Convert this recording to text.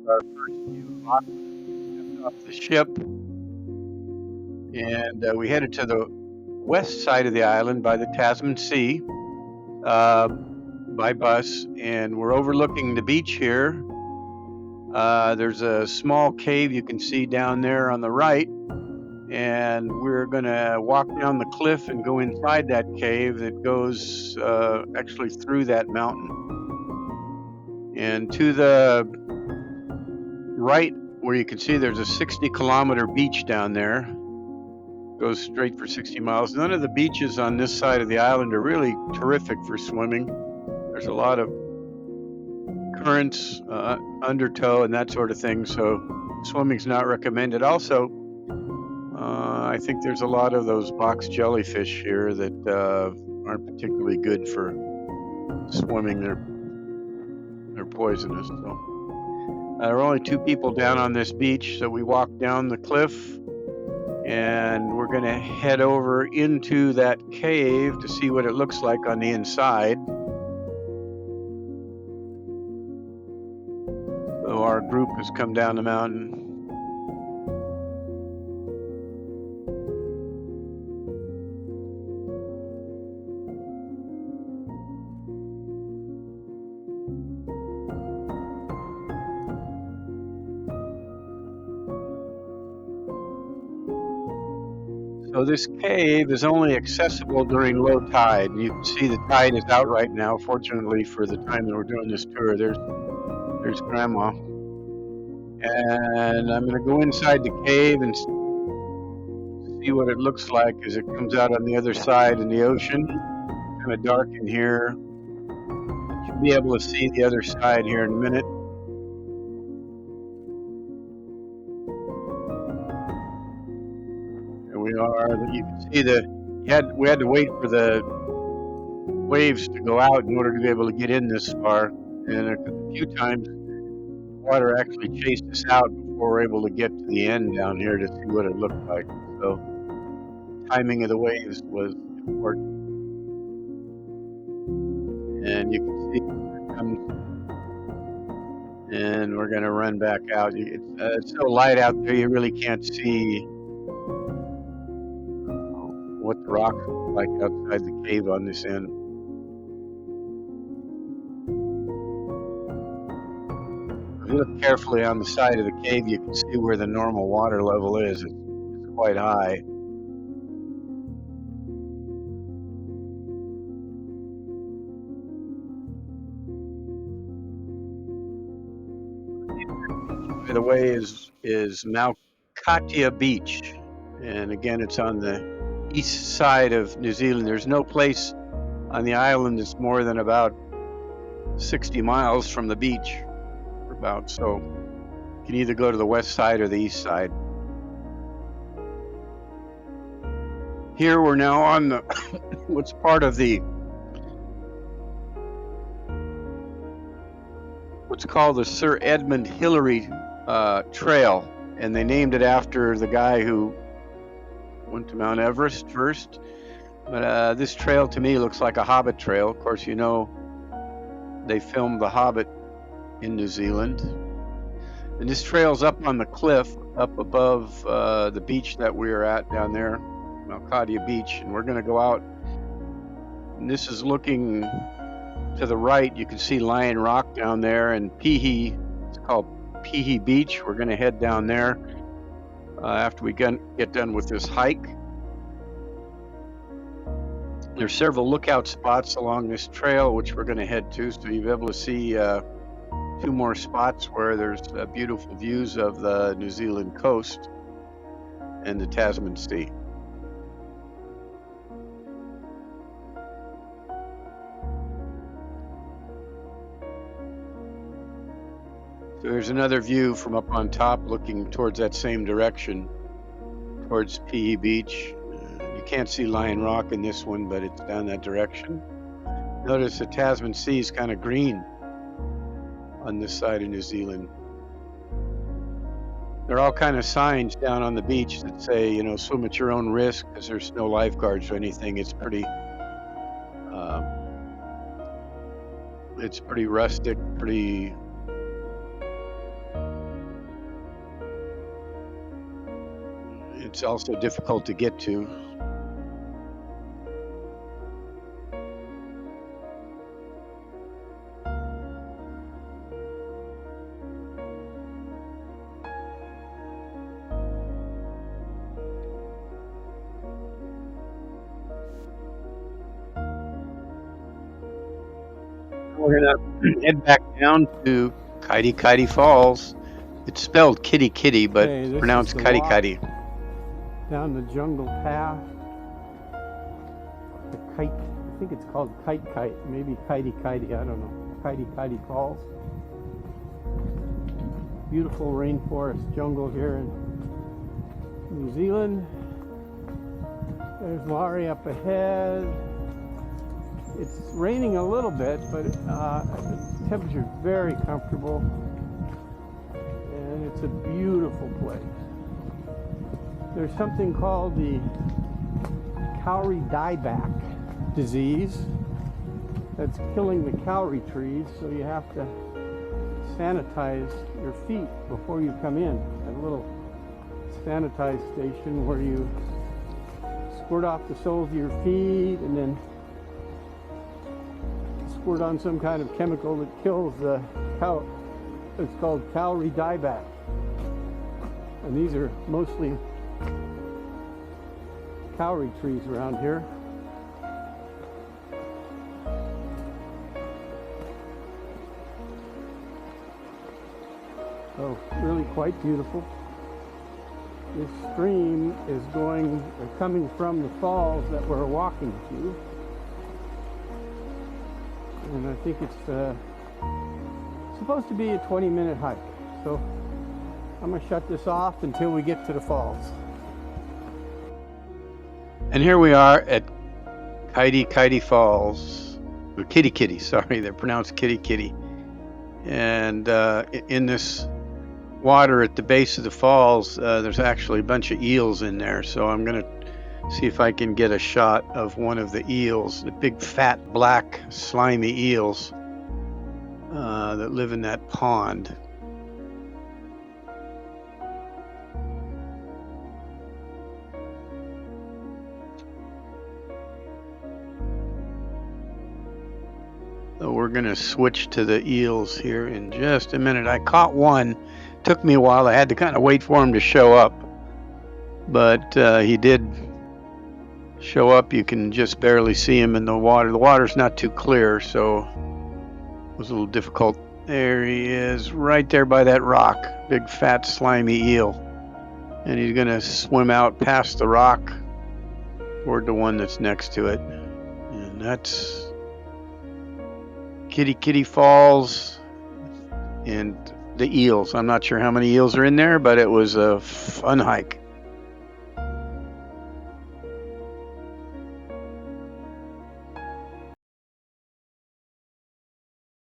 our first view of Auckland off the ship, and we headed to the west side of the island by the Tasman Sea uh, by bus, and we're overlooking the beach here. There's a small cave you can see down there on the right, and we're going to walk down the cliff and go inside that cave that goes actually through that mountain. And to the right, where you can see there's a 60-kilometer beach down there, goes straight for 60 miles. None of the beaches on this side of the island are really terrific for swimming. There's a lot of currents, undertow, and that sort of thing, so swimming's not recommended. Also, I think there's a lot of those box jellyfish here that aren't particularly good for swimming. They're poisonous. So there are only 2 people down on this beach, so we walk down the cliff, and we're going to head over into that cave to see what it looks like on the inside. So our group has come down the mountain. So this cave is only accessible during low tide. You can see the tide is out right now. Fortunately for the time that we're doing this tour, there's Grandma. And I'm going to go inside the cave and see what it looks like as it comes out on the other side in the ocean. It's kind of dark in here. You'll be able to see the other side here in a minute. Here we are. You can see we had to wait for the waves to go out in order to be able to get in this far. And a few times, water actually chased us out before we're able to get to the end down here to see what it looked like. So, timing of the waves was important. And you can see here it comes, and we're going to run back out. It's so light out there, you really can't see what the rocks look like outside the cave on this end. If you look carefully on the side of the cave, you can see where the normal water level is. It's quite high. By the way, is Maukatia Beach, and again, it's on the east side of New Zealand. There's no place on the island that's more than about 60 miles from the beach, so you can either go to the west side or the east side. Here we're now on the what's part of what's called the Sir Edmund Hillary Trail, and they named it after the guy who went to Mount Everest first. But this trail to me looks like a Hobbit trail. Of course, they filmed The Hobbit in New Zealand. And this trail's up on the cliff, up above the beach that we're at down there, Maukatia Beach. And we're going to go out. And this is looking to the right. You can see Lion Rock down there, and it's called Pihi Beach. We're going to head down there after we get done with this hike. There's several lookout spots along this trail, which we're going to head to, so you'll be able to see 2 more spots where there's beautiful views of the New Zealand coast and the Tasman Sea. So there's another view from up on top looking towards that same direction, towards Pihi Beach. You can't see Lion Rock in this one, but it's down that direction. Notice the Tasman Sea is kind of green on this side of New Zealand. There are all kind of signs down on the beach that say, swim at your own risk, because there's no lifeguards or anything. It's pretty rustic, pretty It's also difficult to get to. We're gonna head back down to Kaiti Kaiti Falls. It's spelled Kitty Kitty, but Okay, it's this pronounced is the Kaiti walk Kaiti. down the jungle path. The kite, I think it's called Kite Kite, maybe Kaiti Kaiti, I don't know. Kaiti Kaiti Falls. Beautiful rainforest jungle here in New Zealand. There's Laurie up ahead. It's raining a little bit, but the temperature's very comfortable. And it's a beautiful place. There's something called the cowrie dieback disease that's killing the cowrie trees, so you have to sanitize your feet before you come in at a little sanitize station where you squirt off the soles of your feet and then squirt on some kind of chemical that kills the cow. It's called cowrie dieback, and these are mostly cowrie trees around here. So really quite beautiful. This stream is coming from the falls that we're walking to, and I think it's supposed to be a 20-minute hike. So I'm gonna shut this off until we get to the falls. And here we are at Kaiti Kaiti Falls, or Kitty Kitty, sorry, they're pronounced Kitty Kitty. And in this water at the base of the falls, there's actually a bunch of eels in there. So I'm going to see if I can get a shot of one of the eels, the big, fat, black, slimy eels that live in that pond. So we're going to switch to the eels here in just a minute. I caught one. Took me a while. I had to kind of wait for him to show up. But he did show up. You can just barely see him in the water. The water's not too clear, so it was a little difficult. There he is, right there by that rock. Big, fat, slimy eel. And he's going to swim out past the rock toward the one that's next to it. And that's Kitty Kitty Falls and the eels. I'm not sure how many eels are in there, but it was a fun hike.